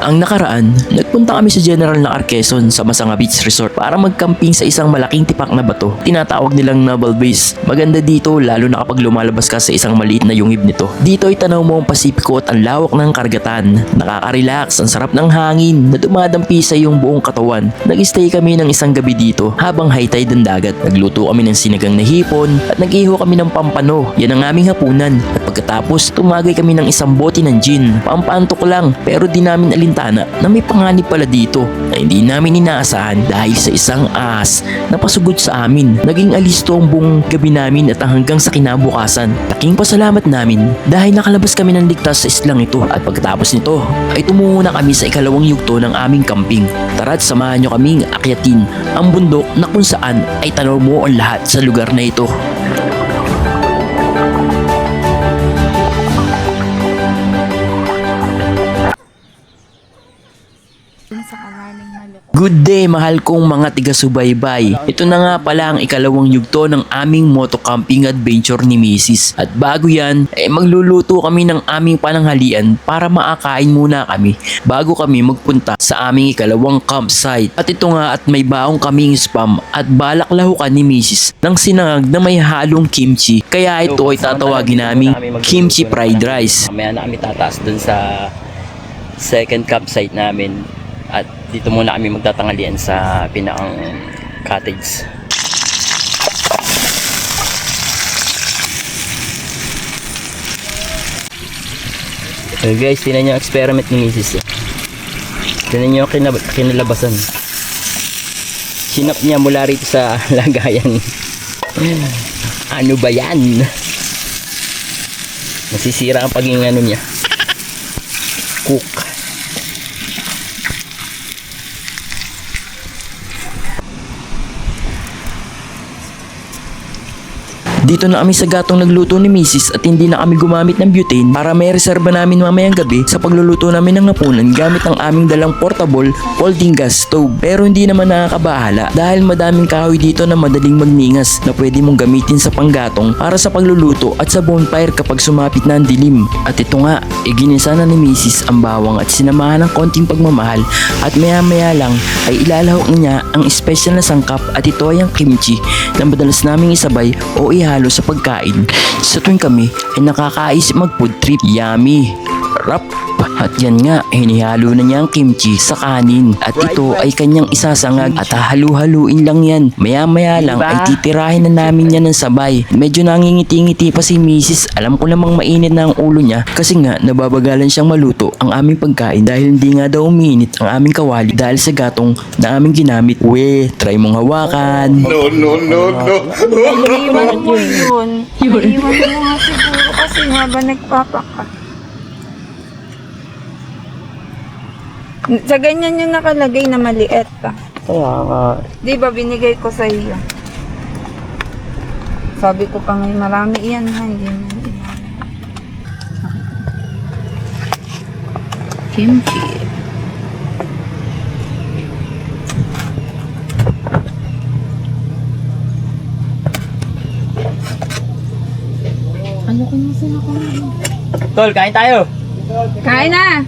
Ang nakaraan, nagpunta kami sa General na Quezon sa Masanga Beach Resort para magcamping sa isang malaking tipak na bato. Tinatawag nilang Naval Base. Maganda dito lalo na kapag lumalabas ka sa isang maliit na yungib nito. Dito ay tanaw mo ang Pasipiko at ang lawak ng karagatan. Nakaka-relax, ang sarap ng hangin na dumadampi sa iyong buong katawan. Nag-stay kami ng isang gabi dito habang high tide ng dagat. Nagluto kami ng sinigang na hipon at nag-iho kami ng pampano. Yan ang aming hapunan. At pagkatapos, tumagay kami ng isang bote ng gin. Pampantok lang pero di namin alintana na may panganib pala dito na hindi namin inaasahan dahil sa isang ahas na pasugod sa amin. Naging alisto ang buong gabi namin at hanggang sa kinabukasan. Laking pasalamat namin dahil nakalabas kami ng ligtas sa islang ito at pagkatapos nito ay tumungo na kami sa ikalawang yugto ng aming camping. Tara't samahan nyo kaming akyatin ang bundok na kung saan ay tanaw mo ang lahat sa lugar na ito. Good day mahal kong mga tiga-subaybay. Ito na nga pala ang ikalawang yugto ng aming moto camping adventure ni Mrs. At bago yan, magluluto kami ng aming pananghalian para maakain muna kami bago kami magpunta sa aming ikalawang campsite. At ito nga at may baong kaming spam at balak lahukan ni Mrs. ng sinangag na may halong kimchi. Kaya ito ay tatawagin naming kimchi fried rice. Mamaya na kami tataas dun sa second campsite namin. At dito muna kami magtatangalian sa pinakang cottage. So guys, tinan nyo ang experiment ni Mrs. Tinan nyo ang kinalabasan. Sinap niya mula rito sa lagayan. Ano ba yan? Nasisira ang paging ano niya. Cook. Dito na kami sa gatong nagluto ni Mrs. at hindi na kami gumamit ng butane para may reserba namin mamayang gabi sa pagluluto namin ng hapunan gamit ang aming dalang portable folding gas stove. Pero hindi naman nakakabahala dahil madaming kahoy dito na madaling magningas na pwede mong gamitin sa panggatong para sa pagluluto at sa bonfire kapag sumapit na ang dilim. At ito nga, ginisa na ni Mrs. ang bawang at sinamahan ng konting pagmamahal at maya maya lang ay ilalahok niya ang special na sangkap at ito ay ang kimchi na madalas naming isabay o ihalo sa pagkain. Sa tuwing kami ay nakakaisip mag food trip. Yummy! Rap! At yan nga, hinihalo na niya ang kimchi sa kanin. At ito ay kanyang isasangag at hahalu-haluin lang yan. Maya-maya lang ay titirahin na namin yan ng sabay. Medyo nangingiti-ngiti pa si Mrs. Alam ko namang mainit na ang ulo niya kasi nga nababagalan siyang maluto ang aming pagkain dahil hindi nga daw uminit ang aming kawali dahil sa gatong na aming ginamit. We, try mong hawakan. No. Iiwan mo yun. Iiwan mo nga siguro kasi habang nagpapaka. Sa ganyan yung nakalagay na maliit pa. Kaya nga. Di ba binigay ko sa iyo? Sabi ko pa ngayon marami iyan ha. Hindi na iyan. Kimchi. Ano ko na sila ko na? Tol, kain tayo! Kain na!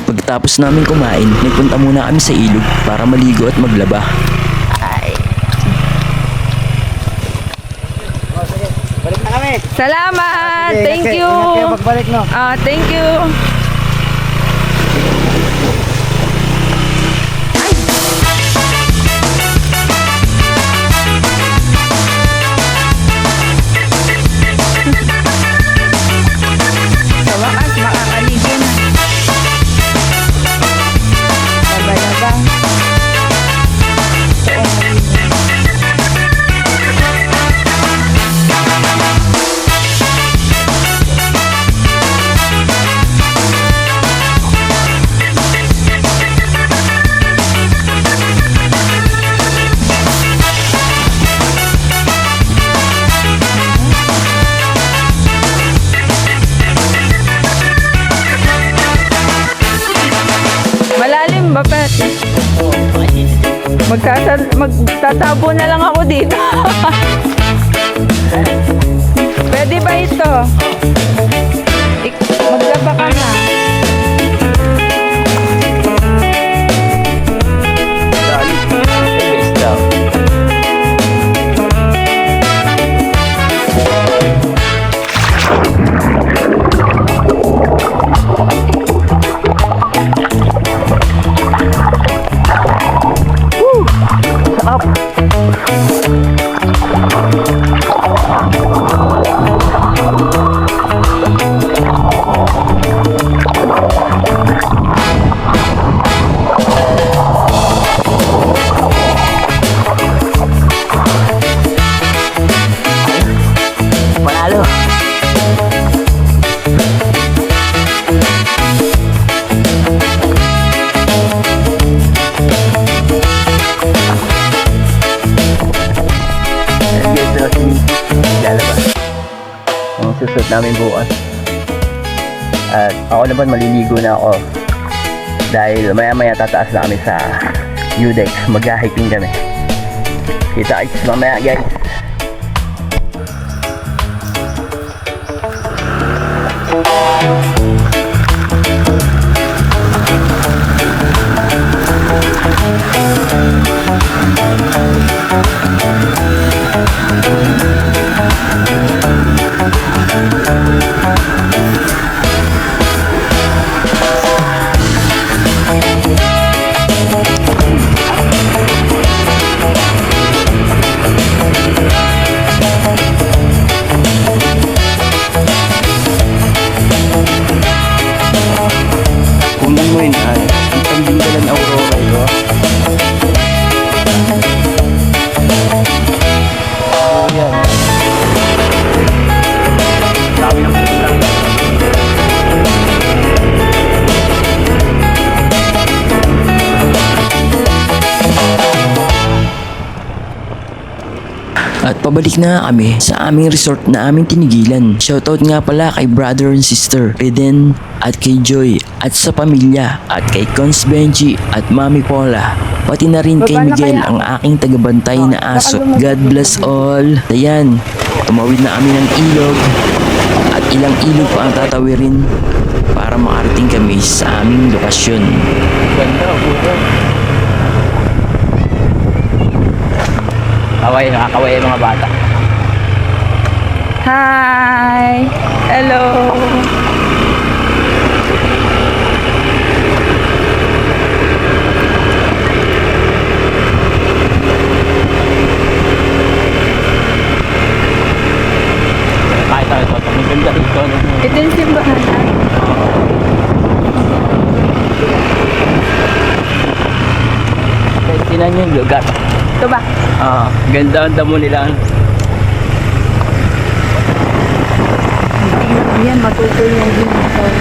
Pagkatapos namin kumain, nagpunta muna kami sa ilog para maligo at maglaba. Balik na kami. Salamat! Okay, Thank okay. you! Ingat kayo pagbalik, no? Thank you! Sa wakas, makakaligo na. Laba-laba. Malalim ba, Pet? Magtatabo na lang ako dito. Pwede ba ito? baka na. Best daw. Panalo. Lalabas. Ang susunod namin bukas. At ako naman maliligo na ako. Dahil maya-maya tataas na kami sa UDEX. Mag-hiking kami. Kita-kits mamaya guys. Kunin mo yun ay ang pambinggalan ng aurora ito. Oh yan. Dami ng pinggalan. At pabalik na kami sa aming resort na aming tinigilan. Shoutout nga pala kay brother and sister Eden at kay Joy at sa pamilya at kay Cons Benji at Mami Paula. Pati na rin kay Miguel ang aking tagabantay na aso. God bless all. Ayan, tumawid na kami ng ilog at ilang ilog pa ang tatawirin para makarating kami sa aming lokasyon. Ganda, buto. Kaway, nakakaway yung mga bata. Hi! Hello! Kahit tayo ito, maganda ito. Ito yung simbahan. Tinan nyo yung lugar. Ito ba? Ganda ang damo nila. Yan, matutol yung dinosaur.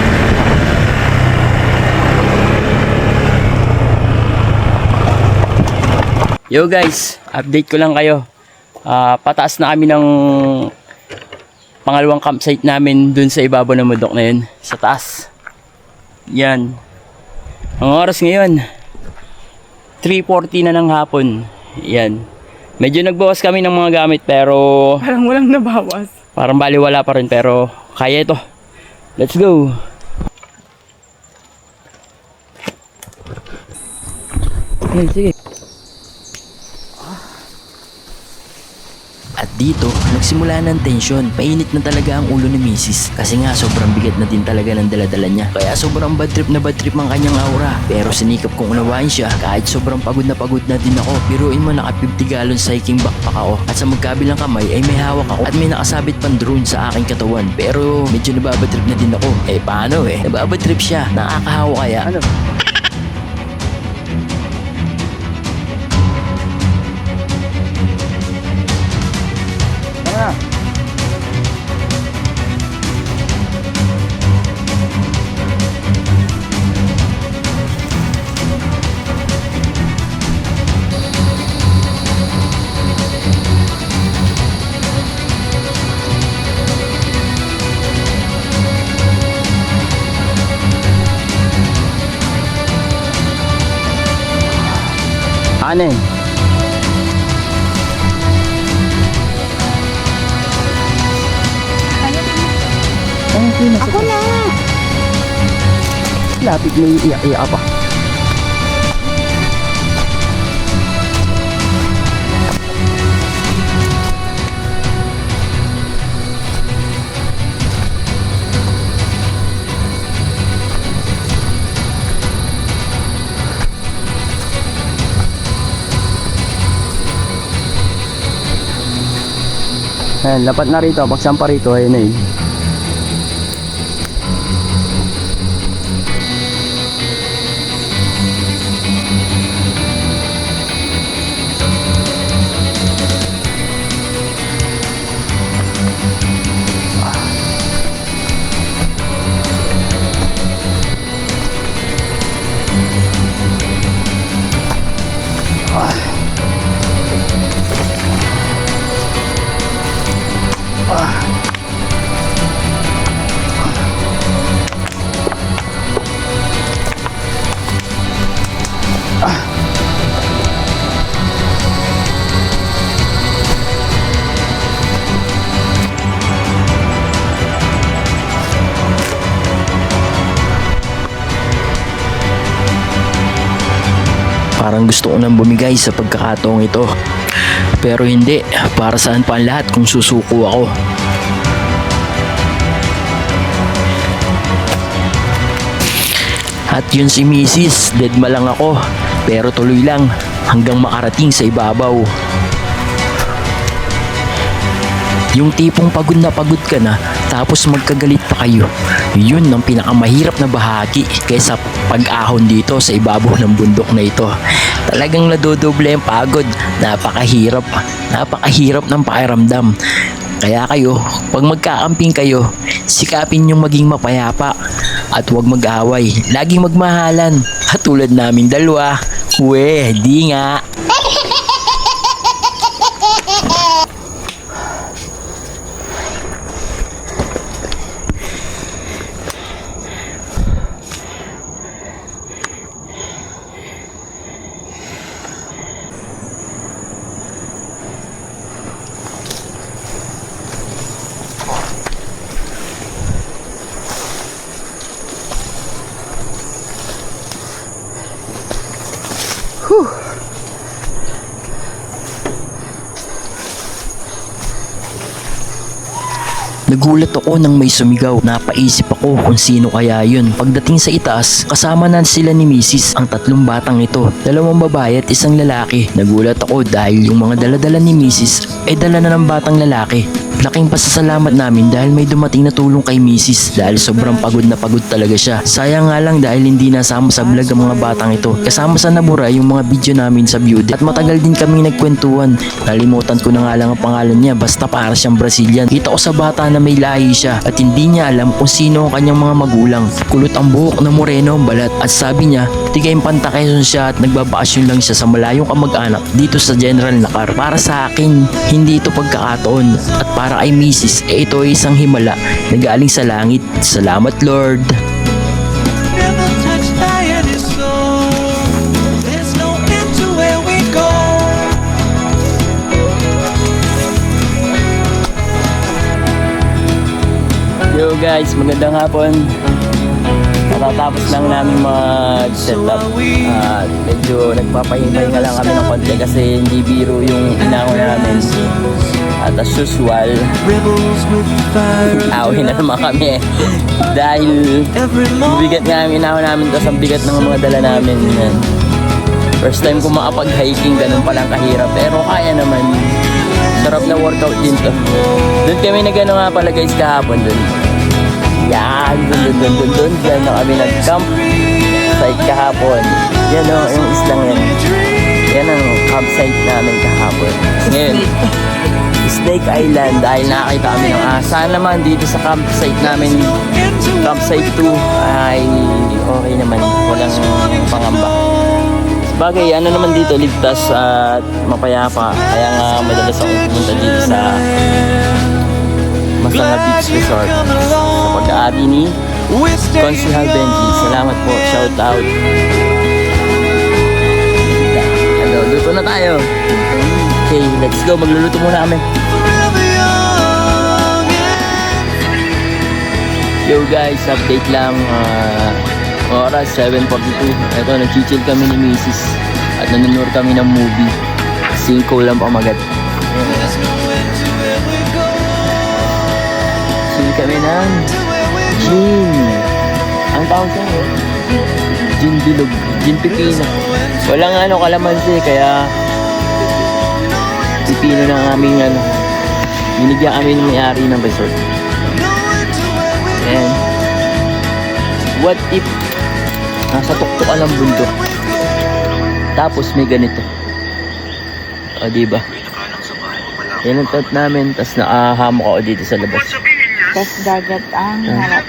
Yo guys, update ko lang kayo. Pataas na kami ng pangalawang campsite namin dun sa ibabaw ng bundok na yun. Sa taas. Yan. Ang oras ngayon, 3:40 na ng hapon. Yan. Medyo nagbawas kami ng mga gamit pero Parang walang nabawas. parang baliwala pa rin pero kaya ito. Let's go. Sige. At dito, nagsimula ng tensyon. Mainit na talaga ang ulo ni Mrs. Kasi nga sobrang bigat na din talaga ng daladala niya. Kaya sobrang bad trip ang kanyang aura. Pero sinikap kong unawain siya kahit sobrang pagod na din ako. Biruin mo naka 50 gallons hiking backpack ako. At sa magkabilang kamay ay may hawak ako at may nakasabit pang drone sa aking katawan. Pero medyo nababad trip na din ako. Eh paano eh? Nababad trip siya. Nakakahawa kaya? Ano? Anin? Ako na! Lapit na iiyak-iyak pa. Ayan, lapat na rito. Pagsampa rito, ayun na yun. Parang gusto ko nang bumigay sa pagkakataong ito. Pero hindi, para saan pa ang lahat kung susuko ako. At yun si Mrs. Deadma lang ako, pero tuloy lang hanggang makarating sa ibabaw. Yung tipong pagod na pagod ka na tapos magkagalit pa kayo. Yun ang pinakamahirap na bahagi kaysa pag-ahon dito sa ibabaw ng bundok na ito. Talagang nadodoble ang pagod. Napakahirap. Napakahirap ng pakiramdam. Kaya kayo, pag magkakamping kayo, sikapin yung maging mapayapa at huwag mag-away. Laging magmahalan. At tulad namin dalawa, di nga. Nagulat ako nang may sumigaw. Napaisip ako kung sino kaya yun. Pagdating sa itaas, kasama na sila ni Mrs. ang tatlong batang ito. 2 babae at 1 lalaki. Nagulat ako dahil yung mga daladala ni Mrs. ay dala na ng batang lalaki. Laking pasasalamat namin dahil may dumating na tulong kay Mrs. dahil sobrang pagod na pagod talaga siya. Sayang nga lang dahil hindi nasama sa vlog ang mga batang ito. Kasama sa nabura yung mga video namin sa beauty at matagal din kami nagkwentuhan. Nalimutan ko na nga lang ang pangalan niya, basta para siyang Brazilian. Kita ko sa bata na may lahi siya at hindi niya alam kung sino ang kanyang mga magulang. Kulot ang buhok na moreno ang balat at sabi niya tigay Panta Quezon siya at nagbabakasyon lang siya sa malayong kamag-anak dito sa General Nakar. Para sa akin, hindi ito pagkakataon at para kay Mrs. ito ay isang himala na galing sa langit. Salamat Lord. Never touched by any soul. There's no end to where we go. Yo guys, magandang hapon. Matatapos lang namin mag-setup at medyo nagpapahinga lang kami ng konti kasi hindi biro yung inahon namin. At as usual, awin na naman kami dahil bigat nga ang inahon namin tapos ang bigat ng mga dala namin. First time ko makapag-hiking, ganun palang kahirap pero kaya naman. Sarap na workout din to. Doon kami nag-ano nga pala guys kahapon doon. Yan, doon. Diyan na kami nag-camp site kahapon. Yan o, yung islang yan. Yan ang campsite namin kahapon. Ngayon, Snake Island dahil nakakita kami ng asa naman dito sa campsite namin. Campsite 2 ay okay naman. Walang pangamba. Bagay, ano naman dito, ligtas at mapayapa. Kaya nga madalas akong pumunta dito sa Masanga Beach Resort sa pag-aari ni Consihal Benji. Salamat po, shout out. Ano, luto na tayo. Okay, let's go, magluluto muna kami. Yo guys, update lang. Oras, 7:42. Ito, nag-chill kami ni Mrs. At nanonood kami ng movie. Cinco lang pamagat. There's no end to where we go. Chill kami ng To where we go. gin. Ang tawag sa gin bilog. Gin pipino. Walang kalamansi, kaya pipino na ang aming binigyan kami ng may-ari ng resort. No end to where we go. And what if nasa tuktukan ng bundok tapos may ganito? O diba? Yan ang thought namin, tas nakahamok ako dito sa labas. Tapos dagat ang harap.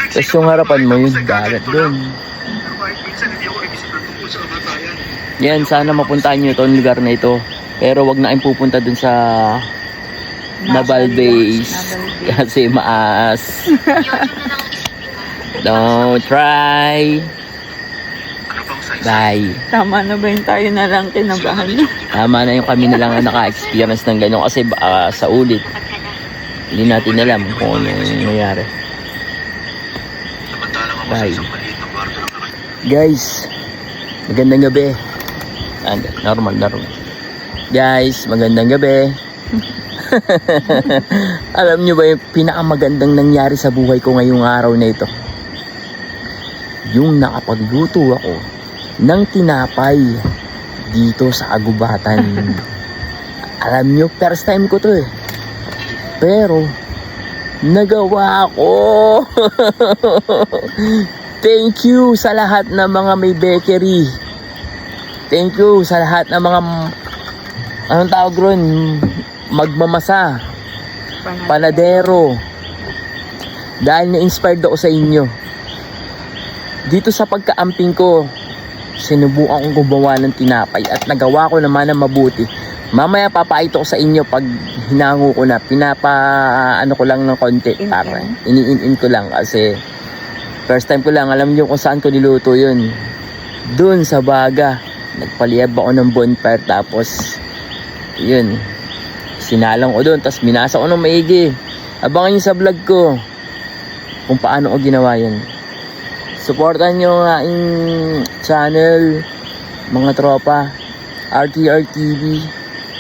Tapos yung harapan mo yung dagat doon. Yan, sana mapuntahan nyo itong lugar na ito. Pero wag na kayong pupunta dun sa Naval Base. Kasi maas. Don't try. Bye. Tama na ba yung tayo na lang kinabahan na? Tama na yung kami na lang ang naka-experience ng gano'n. Kasi baka sa ulit, hindi natin alam kung ano yung nangyari. Bye. Guys, magandang gabi. Normal. Guys, magandang gabi. Alam nyo ba yung pinakamagandang nangyari sa buhay ko ngayong araw na ito? Yung nakapagluto ako ng tinapay dito sa Agubatan. Alam nyo, first time ko to eh. Pero, nagawa ko. Thank you sa lahat ng mga may bakery. Thank you sa lahat ng mga, anong tawag ron? Magmamasa. Panadero. Dahil na-inspired ako sa inyo. Dito sa pagkaamping ko, sinubukan kong gumawa ng tinapay at nagawa ko naman ng mabuti. Mamaya papakita ko sa inyo pag hinango ko na. Ano ko lang ng konti. Para ini-in ko lang kasi first time ko lang. Alam niyo kung saan ko niluto yun. Doon sa Baga. Nagpaliyab ako ng bonfire tapos yun. Sinalang ko doon tapos minasa ko ng maigi. Abangan niyo sa vlog ko kung paano ko ginawa yun. Supportan nyo ang aking channel, mga tropa, RTR TV.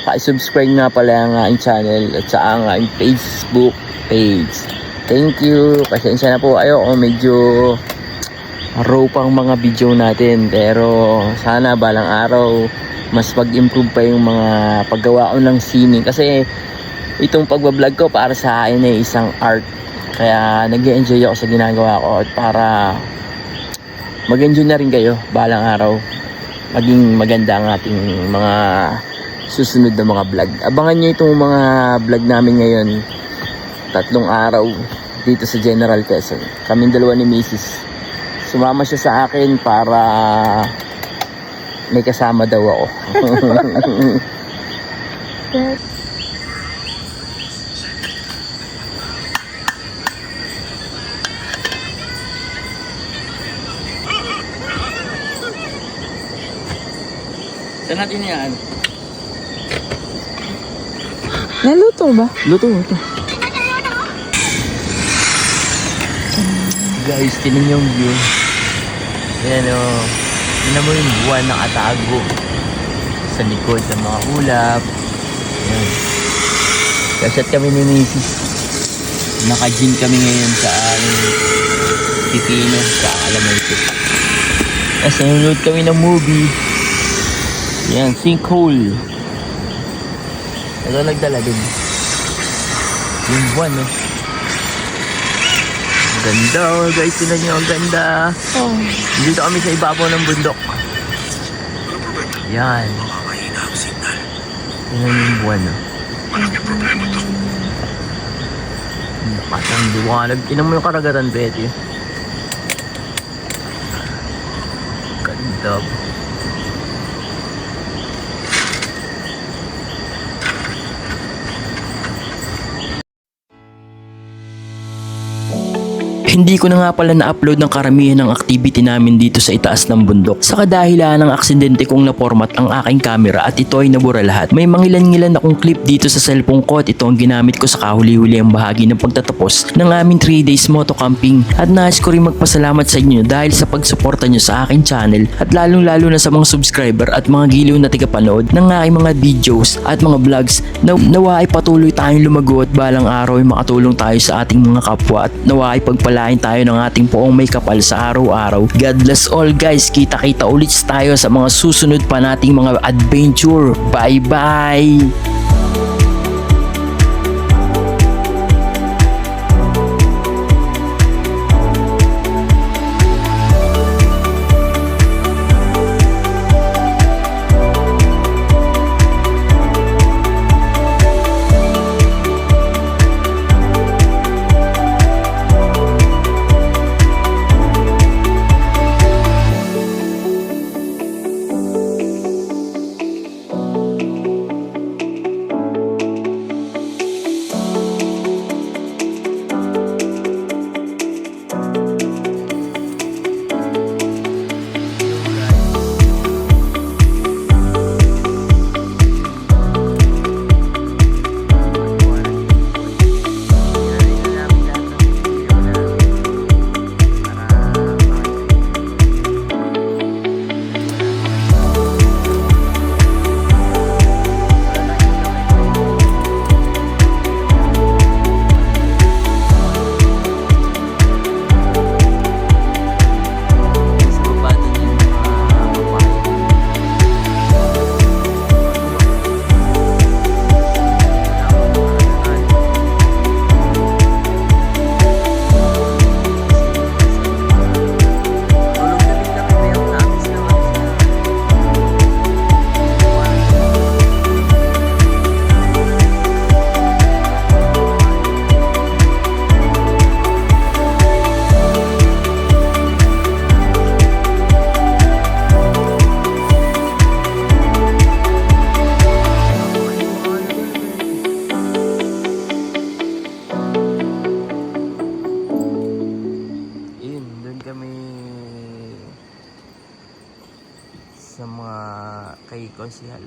Pa-subscribe nga pala ang aking channel at sa ang aking Facebook page. Thank you. Pasensya na po kayo kung medyo raw pang mga video natin. Pero sana balang araw mas pag-improve pa yung mga paggawa ko ng sining. Kasi itong pagbablog ko para sa akin ay isang art. Kaya nag-enjoy ako sa ginagawa ko at para mag-enjoy na rin kayo balang araw. Maging maganda ang ating mga susunod na mga vlog. Abangan nyo itong mga vlog namin ngayon. 3 araw dito sa General Quezon. Kaming dalawa ni Mrs. Sumama siya sa akin para may kasama daw ako. Saan natin yan? Naluto ba? Luto. Guys, tinan yung view. Ayan o. Tinan mo yung buwan nakatago sa likod ng mga ulap. Ayan. Kasyat kami ni Mrs. Naka-gym kami ngayon sa pipino sa Alamansi. Tapos nanonood kami ng movie. Yan, sinkhole. Ito nagdala din. Yung buwan, no? Ang ganda, oh, guys. Tinan nyo, ang ganda. Oh. Dito kami sa ibabaw ng bundok. Yan. Tinan yung buwan, no? Nakatang liwanag. Tinan mo yung karagatan, Betty. Ganda. Hindi ko na nga pala na-upload ng karamihan ng activity namin dito sa itaas ng bundok. Sa kadahilan ng aksidente kong na-format ang aking camera at ito ay nabura lahat. May mangilan-ngilan akong clip dito sa cellphone ko at ito ang ginamit ko sa kahuli-huli ang bahagi ng pagtatapos ng aming 3 days moto camping. At nais ko rin magpasalamat sa inyo dahil sa pagsuporta nyo sa aking channel at lalong-lalo na sa mga subscriber at mga giliw na tigapanood ng aking mga videos at mga vlogs. Nawa ay patuloy tayong lumago at balang araw ay makatulong tayo sa ating mga kapwa at nawa ay pagpalain tayo ng ating poong may kapal sa araw-araw. God bless all guys. Kita-kita ulit tayo sa mga susunod pa nating mga adventure. Bye-bye! Sa mga kay Konsihal.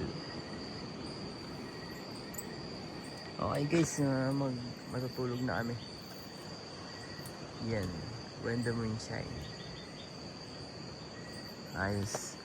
Okay guys, matutulog na kami. Yan, when the moon shine. Ayos.